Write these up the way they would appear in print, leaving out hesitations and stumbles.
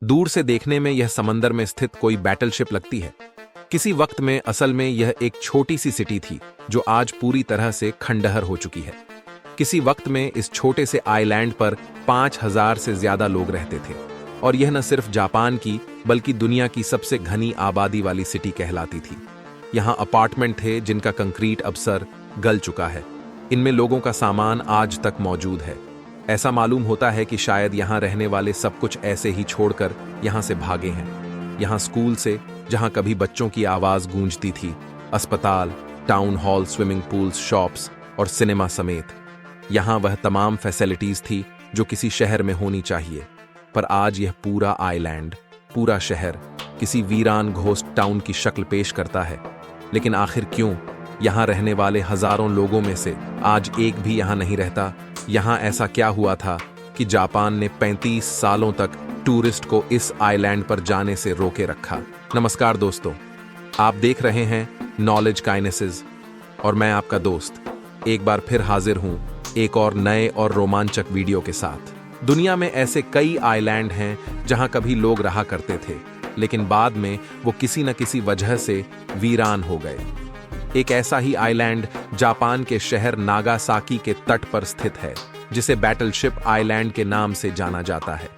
दूर से देखने में यह समंदर में स्थित कोई बैटलशिप लगती है। किसी वक्त में असल में यह एक छोटी सी सिटी थी जो आज पूरी तरह से खंडहर हो चुकी है। किसी वक्त में इस छोटे से आइलैंड पर 5000 से ज्यादा लोग रहते थे और यह न सिर्फ जापान की बल्कि दुनिया की सबसे घनी आबादी वाली सिटी कहलाती थी। यहाँ अपार्टमेंट थे जिनका कंक्रीट अब सर गल चुका है। इनमें लोगों का सामान आज तक मौजूद है। ऐसा मालूम होता है कि शायद यहाँ रहने वाले सब कुछ ऐसे ही छोड़कर यहाँ से भागे हैं। यहाँ स्कूल से जहाँ कभी बच्चों की आवाज गूंजती थी, अस्पताल, town hall, swimming pools, shops और सिनेमा समेत यहाँ वह तमाम फैसिलिटीज थी जो किसी शहर में होनी चाहिए। पर आज यह पूरा आइलैंड, पूरा शहर किसी वीरान घोस्ट टाउन की शक्ल पेश करता है। लेकिन आखिर क्यों? यहाँ रहने वाले हजारों लोगों में से आज एक भी यहाँ नहीं रहता। यहाँ ऐसा क्या हुआ था कि जापान ने 35 सालों तक टूरिस्ट को इस आइलैंड पर जाने से रोके रखा? नमस्कार दोस्तों, आप देख रहे हैं नॉलेज काइनेसिस और मैं आपका दोस्त एक बार फिर हाजिर हूं एक और नए और रोमांचक वीडियो के साथ। दुनिया में ऐसे कई आइलैंड हैं जहां कभी लोग रहा करते थे, लेकिन बाद में वो किसी न किसी वजह से वीरान हो गए। एक ऐसा ही आइलैंड जापान के शहर नागासाकी के तट पर स्थित है, जिसे बैटलशिप आइलैंड के नाम से जाना जाता है।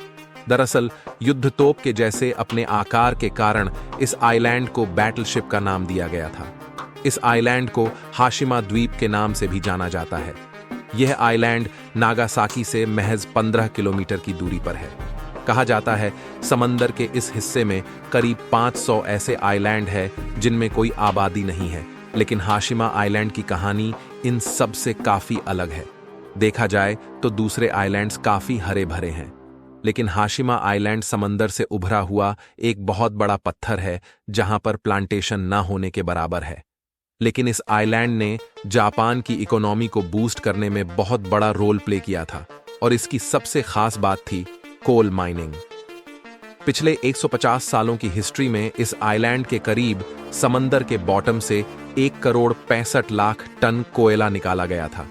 दरअसल युद्ध तोप के जैसे अपने आकार के कारण इस आइलैंड को बैटलशिप का नाम दिया गया था। इस आइलैंड को हाशिमा द्वीप के नाम से भी जाना जाता है। यह आइलैंड नागासाकी से महज 15 किलोमीटर की दूरी पर है। कहा जाता है समंदर के इस हिस्से में करीब 500 ऐसे आइलैंड है जिनमें कोई आबादी नहीं है, लेकिन हाशिमा आइलैंड की कहानी इन सब से काफी अलग है। देखा जाए तो दूसरे आइलैंड्स काफी हरे भरे हैं, लेकिन हाशिमा आइलैंड समंदर से उभरा हुआ एक बहुत बड़ा पत्थर है जहां पर प्लांटेशन न होने के बराबर है। लेकिन इस आइलैंड ने जापान की इकोनॉमी को बूस्ट करने में बहुत बड़ा रोल प्ले किया था और इसकी सबसे खास बात थी कोल माइनिंग। पिछले 150 सालों की हिस्ट्री में इस आइलैंड के करीब समंदर के बॉटम से 1 करोड़ 65 लाख टन कोयला निकाला गया था।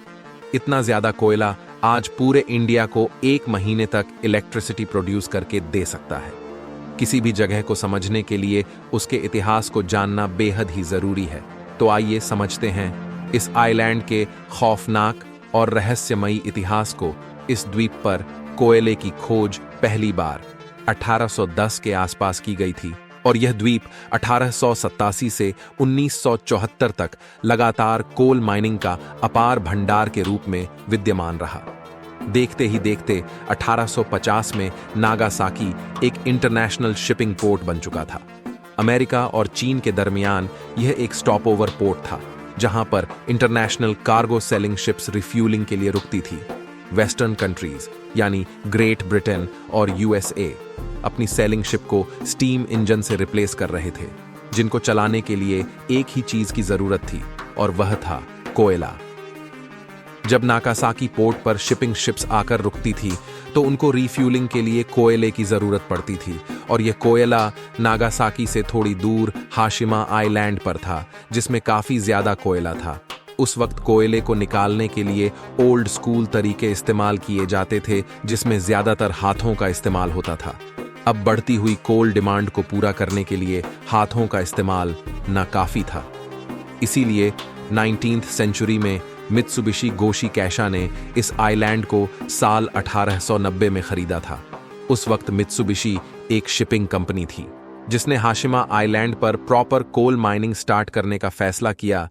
इतना ज्यादा कोयला आज पूरे इंडिया को 1 महीने तक इलेक्ट्रिसिटी प्रोड्यूस करके दे सकता है। किसी भी जगह को समझने के लिए उसके इतिहास को जानना बेहद ही जरूरी है। तो आइए समझते हैं इस आइलैंड के खौफनाक और रहस्यमयी इतिहास को। इस द्वीप पर कोयले की खोज पहली बार 1810 के आसपास की गई थी और यह द्वीप 1887 से 1974 तक लगातार कोल माइनिंग का अपार भंडार के रूप में विद्यमान रहा। देखते ही देखते 1850 में नागासाकी एक इंटरनेशनल शिपिंग पोर्ट बन चुका था। अमेरिका और चीन के दरमियान यह एक स्टॉपओवर पोर्ट था जहां पर international cargo selling ships refuelling के लिए रुकती थी। वेस्टर्न कंट्रीज यानी ग्रेट ब्रिटेन और यूएसए अपनी सेलिंग शिप को स्टीम इंजन से रिप्लेस कर रहे थे, जिनको चलाने के लिए एक ही चीज की जरूरत थी और वह था कोयला। जब नागासाकी पोर्ट पर शिपिंग शिप्स आकर रुकती थी तो उनको रिफ्यूलिंग के लिए कोयले की जरूरत पड़ती थी और यह कोयला नागासाकी से थोड़ी दूर हाशिमा आइलैंड पर था, जिसमें काफी ज्यादा कोयला था। उस वक्त कोयले को निकालने के लिए ओल्ड स्कूल तरीके इस्तेमाल किए जाते थे, जिसमें ज्यादातर हाथों का इस्तेमाल होता था। अब बढ़ती हुई कोल डिमांड को पूरा करने के लिए हाथों का इस्तेमाल नाकाफी था। इसीलिए 19th सेंचुरी में मित्सुबिशी गोशी कैशा ने इस आइलैंड को साल 1890 में खरीदा था। उस वक्त मित्सुबिशी एक शिपिंग कंपनी थी जिसने हाशिमा आइलैंड पर प्रॉपर कोल माइनिंग स्टार्ट करने का फैसला किया।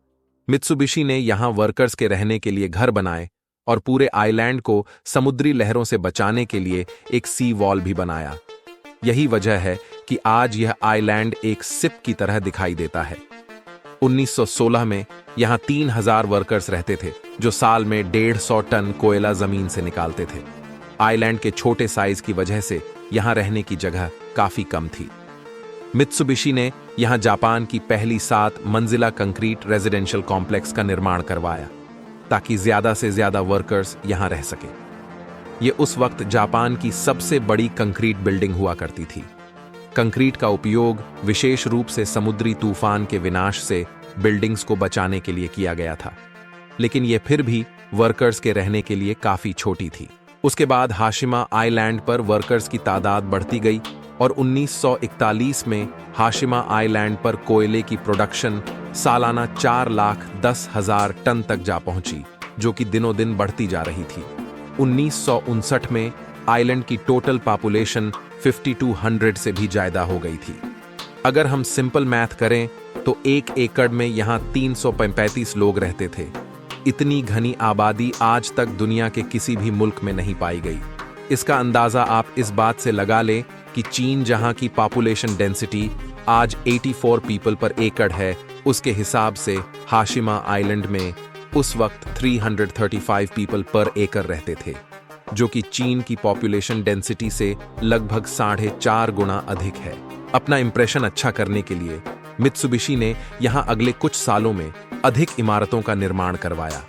मित्सुबिशी ने यहां वर्कर्स के रहने के लिए घर बनाए और पूरे आइलैंड को समुद्री लहरों से बचाने के लिए एक सी वॉल भी बनाया। यही वजह है कि आज यह आइलैंड एक सिप की तरह दिखाई देता है। 1916 में यहां 3000 वर्कर्स रहते थे जो साल में 150 टन कोयला जमीन से निकालते थे। आइलैंड के छोटे साइज की वजह से यहां रहने की जगह काफी कम थी। मित्सुबिशी ने यहां जापान की पहली 7 मंजिला कंक्रीट रेजिडेंशियल कॉम्प्लेक्स का निर्माण करवाया ताकि ज्यादा से ज्यादा वर्कर्स यहां रह सके। यह उस वक्त जापान की सबसे बड़ी कंक्रीट बिल्डिंग हुआ करती थी। कंक्रीट का उपयोग विशेष रूप से समुद्री तूफान के विनाश से बिल्डिंग्स को बचाने के लिए किया गया था, लेकिन यह फिर भी वर्कर्स के रहने के लिए काफी छोटी थी। उसके बाद हाशिमा आइलैंड पर वर्कर्स की तादाद बढ़ती गई और 1941 में हाशिमा आइलैंड पर कोयले की प्रोडक्शन सालाना 4,10,000 टन तक जा पहुंची, जो कि दिनों दिन बढ़ती जा रही थी। 1959 में आइलैंड की टोटल पॉपुलेशन 5200 से भी ज्यादा हो गई थी। अगर हम सिंपल मैथ करें तो 1 एकड़ में यहां 335 लोग रहते थे। इतनी घनी आबादी आज तक दुनिया के किसी भी मुल्क में नहीं पाई गई। इसका अंदाजा आप इस बात से लगा लें कि चीन, जहां की पॉपुलेशन डेंसिटी आज 84 पीपल पर एकड़ है, उसके हिसाब से हाशिमा आइलैंड में उस वक्त 335 पीपल पर एकड़ रहते थे, जो कि चीन की पॉपुलेशन डेंसिटी से लगभग 4.5 गुना अधिक है। अपना इंप्रेशन अच्छा करने के लिए मित्सुबिशी ने यहां अगले कुछ सालों में अधिक इमारतों का निर्माण करवाया,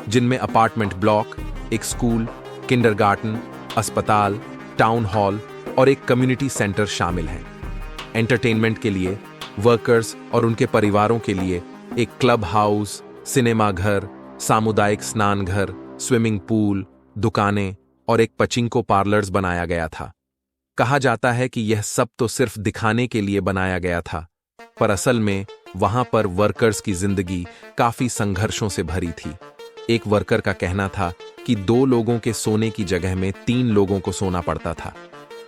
जिनमें अपार्टमेंट ब्लॉक, एक स्कूल, किंडरगार्टन, अस्पताल, टाउन हॉल और एक कम्युनिटी सेंटर शामिल हैं। एंटरटेनमेंट के लिए, वर्कर्स और उनके परिवारों के लिए एक क्लब हाउस, सिनेमा घर, सामुदायिक स्नान घर, स्विमिंग पूल, दुकानें और एक पचिंको पार्लर्स बनाया गया था। कहा जाता है कि यह सब तो सिर्फ दिखाने के लिए बनाया गया था, पर असल में वहां पर वर्कर्स की जिंदगी काफी संघर्षों से भरी थी। एक वर्कर का कहना था कि 2 लोगों के सोने की जगह में 3 लोगों को सोना पड़ता था।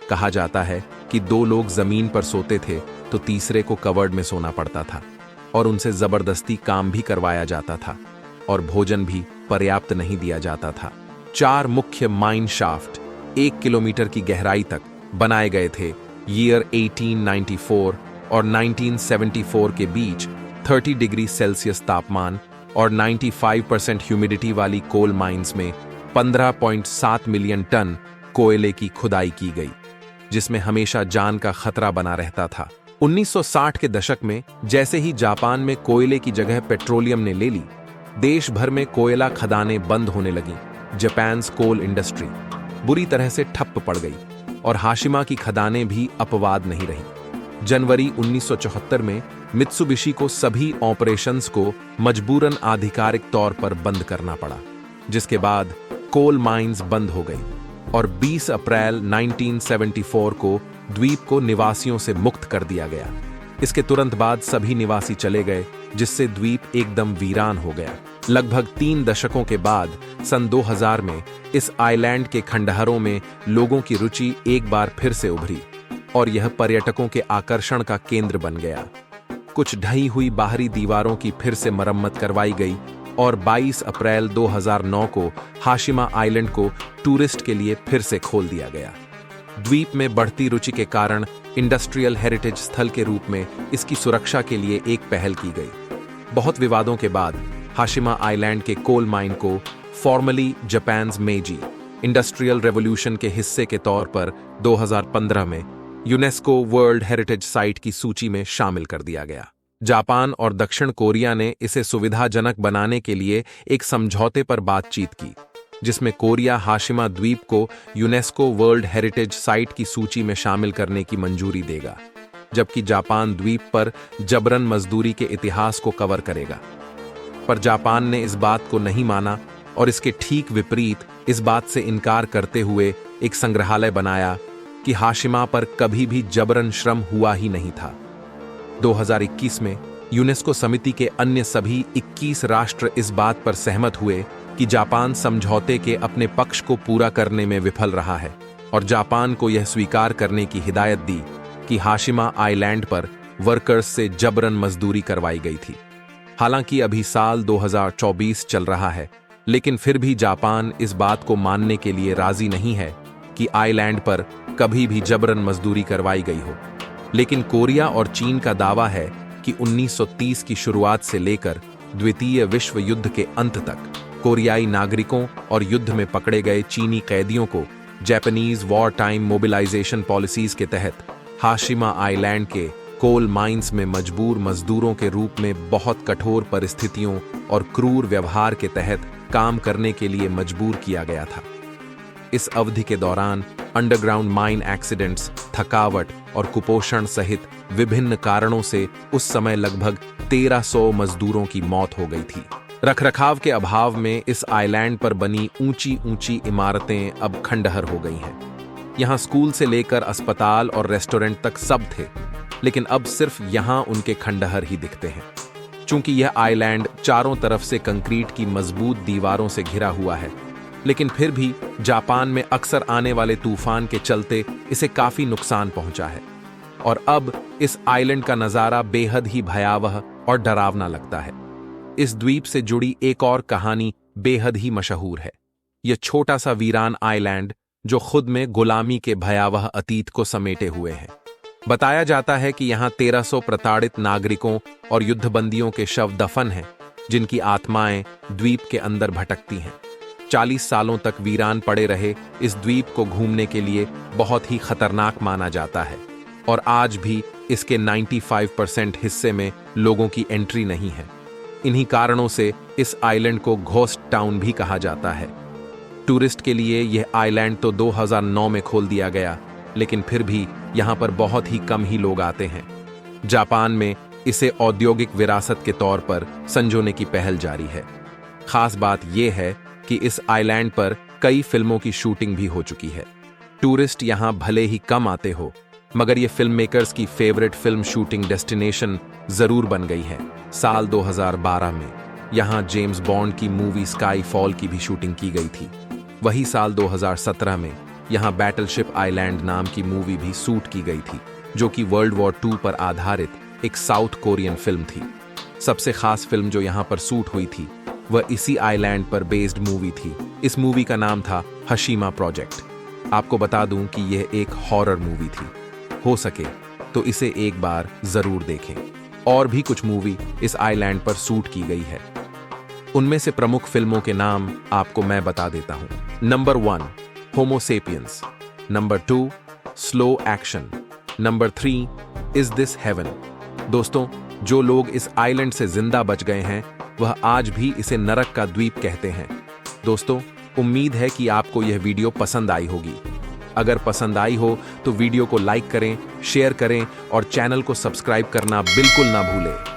कहा जाता है कि 2 लोग जमीन पर सोते थे तो तीसरे को कवर्ड में सोना पड़ता था, और उनसे जबरदस्ती काम भी करवाया जाता था, और भोजन भी पर्याप्त नहीं दिया जाता था। 4 मुख्य माइन शाफ्ट 1 किलोमीटर की गहराई तक बनाए गए थे। ईयर 1894 और 1974 के बीच 30 डिग्री सेल्सियस तापमान और 95% ह्यूमिडिटी वाली कोल माइंस में 15.7 मिलियन टन कोयले की खुदाई की गई, जिसमें हमेशा जान का खतरा बना रहता था। 1960 के दशक में जैसे ही जापान में कोयले की जगह पेट्रोलियम ने ले ली, देश भर में कोयला खदानें बंद होने लगीं। जापान्स कोल इंडस्ट्री बुरी तरह से ठप पड़ गई और हाशिमा की खदानें भी अपवाद नहीं रहीं। जनवरी 1974 में मित्सुबिशी को सभी ऑपरेशंस को मजबूरन आधिकारिक तौर पर बंद करना पड़ा, जिसके बाद कोल माइंस बंद हो गई और 20 अप्रैल 1974 को द्वीप को निवासियों से मुक्त कर दिया गया। इसके तुरंत बाद सभी निवासी चले गए, जिससे द्वीप एकदम वीरान हो गया। लगभग 3 दशकों के बाद सन 2000 में इस आइलैंड के खंडहरों में लोगों की रुचि एक बार फिर से उभरी और यह पर्यटकों के आकर्षण का केंद्र बन गया। कुछ ढही हुई बाहरी दीवारों की फिर से मरम्मत करवाई गई और 22 अप्रैल 2009 को हाशिमा आइलैंड को टूरिस्ट के लिए फिर से खोल दिया गया। द्वीप में बढ़ती रुचि के कारण इंडस्ट्रियल हेरिटेज स्थल के रूप में इसकी सुरक्षा के लिए एक पहल की गई। बहुत विवादों के बाद हाशिमा आइलैंड के कोल माइन को फॉर्मली जापान्स मेजी इंडस्ट्रियल रेवोल्यूशन के हिस्से के तौर पर 2015 में यूनेस्को वर्ल्ड हेरिटेज साइट की सूची में शामिल कर दिया गया। जापान और दक्षिण कोरिया ने इसे सुविधाजनक बनाने के लिए एक समझौते पर बातचीत की, जिसमें कोरिया हाशिमा द्वीप को यूनेस्को वर्ल्ड हेरिटेज साइट की सूची में शामिल करने की मंजूरी देगा, जबकि जापान द्वीप पर जबरन मजदूरी के इतिहास को कवर करेगा। पर जापान ने इस बात को नहीं माना और इसके ठीक विपरीत इस बात से इनकार करते हुए एक संग्रहालय बनाया कि हाशिमा पर कभी भी जबरन श्रम हुआ ही नहीं था। 2021 में यूनेस्को समिति के अन्य सभी 21 राष्ट्र इस बात पर सहमत हुए कि जापान समझौते के अपने पक्ष को पूरा करने में विफल रहा है और जापान को यह स्वीकार करने की हिदायत दी कि हाशिमा आइलैंड पर वर्कर्स से जबरन मजदूरी करवाई गई थी। हालांकि अभी साल 2024 चल रहा है, लेकिन फिर भी जापान इस बात को मानने के लिए राजी नहीं है कि आइलैंड पर कभी भी जबरन मजदूरी करवाई गई हो। लेकिन कोरिया और चीन का दावा है कि 1930 की शुरुआत से लेकर द्वितीय विश्व युद्ध के अंत तक कोरियाई नागरिकों और युद्ध में पकड़े गए चीनी कैदियों को Japanese war time mobilization policies के तहत हाशिमा आइलैंड के कोल माइंस में मजबूर मजदूरों के रूप में बहुत कठोर परिस्थितियों और क्रूर व्यवहार के तहत काम करने के लिए मजबूर किया गया था। इस अवधि के दौरान अंडरग्राउंड माइन एक्सीडेंट्स, थकावट और कुपोषण सहित विभिन्न कारणों से उस समय लगभग 1300 मजदूरों की मौत हो गई थी। रखरखाव के अभाव में इस आइलैंड पर बनी ऊंची ऊंची इमारतें अब खंडहर हो गई हैं। यहाँ स्कूल से लेकर अस्पताल और रेस्टोरेंट तक सब थे, लेकिन अब सिर्फ यहाँ उनके खंडहर ही दिखते हैं। चूंकि यह आइलैंड चारों तरफ से कंक्रीट की मजबूत दीवारों से घिरा हुआ है, लेकिन फिर भी जापान में अक्सर आने वाले तूफान के चलते इसे काफी नुकसान पहुंचा है। और अब इस आइलैंड का नजारा बेहद ही भयावह और डरावना लगता है। इस द्वीप से जुड़ी एक और कहानी बेहद ही मशहूर है। यह छोटा सा वीरान आइलैंड जो खुद में गुलामी के भयावह अतीत को समेटे हुए है। बताया जाता है कि यहाँ 1300 प्रताड़ित नागरिकों और युद्धबंदियों के शव दफन हैं, जिनकी आत्माएं द्वीप के अंदर भटकती हैं। 40 सालों तक वीरान पड़े रहे इस द्वीप को घूमने के लिए बहुत ही खतरनाक माना जाता है, और आज भी इसके 95% हिस्से में लोगों की एंट्री नहीं है। इन्हीं कारणों से इस आइलैंड को घोस्ट टाउन भी कहा जाता है। टूरिस्ट के लिए यह आइलैंड तो 2009 में खोल दिया गया, लेकिन फिर भी यहाँ पर बहुत ही कम ही लोग आते हैं। जापान में इसे औद्योगिक विरासत के तौर पर संजोने की पहल जारी है। खास बात यह है कि इस आइलैंड पर कई फिल्मों की शूटिंग भी हो चुकी है। टूरिस्ट यहाँ भले ही कम आते हो, मगर ये फिल्म मेकर्स की फेवरेट फिल्म शूटिंग डेस्टिनेशन जरूर बन गई है। साल 2012 में यहाँ जेम्स बॉन्ड की मूवी स्काई फॉल की भी शूटिंग की गई थी। वही साल 2017 में यहाँ बैटलशिप आइलैंड नाम की मूवी भी शूट की गई थी, जो कि वर्ल्ड वॉर 2 पर आधारित एक साउथ कोरियन फिल्म थी। सबसे खास फिल्म जो यहाँ पर शूट हुई थी वह इसी आइलैंड पर बेस्ड मूवी थी। इस मूवी का नाम था हशीमा प्रोजेक्ट। आपको बता दूं कि यह एक हॉरर मूवी थी। हो सके तो इसे एक बार जरूर देखें। और भी कुछ मूवी इस आइलैंड पर शूट की गई है। उनमें से प्रमुख फिल्मों के नाम आपको मैं बता देता हूं। Number 1 homo sapiens, number 2 slow action, number 3 is this heaven. दोस्तों, जो लोग इस आइलैंड से जिंदा बच गए हैं वह आज भी इसे नरक का द्वीप कहते हैं। दोस्तों, उम्मीद है कि आपको यह वीडियो पसंद आई होगी। अगर पसंद आई हो तो वीडियो को लाइक करें, शेयर करें और चैनल को सब्सक्राइब करना बिल्कुल ना भूलें।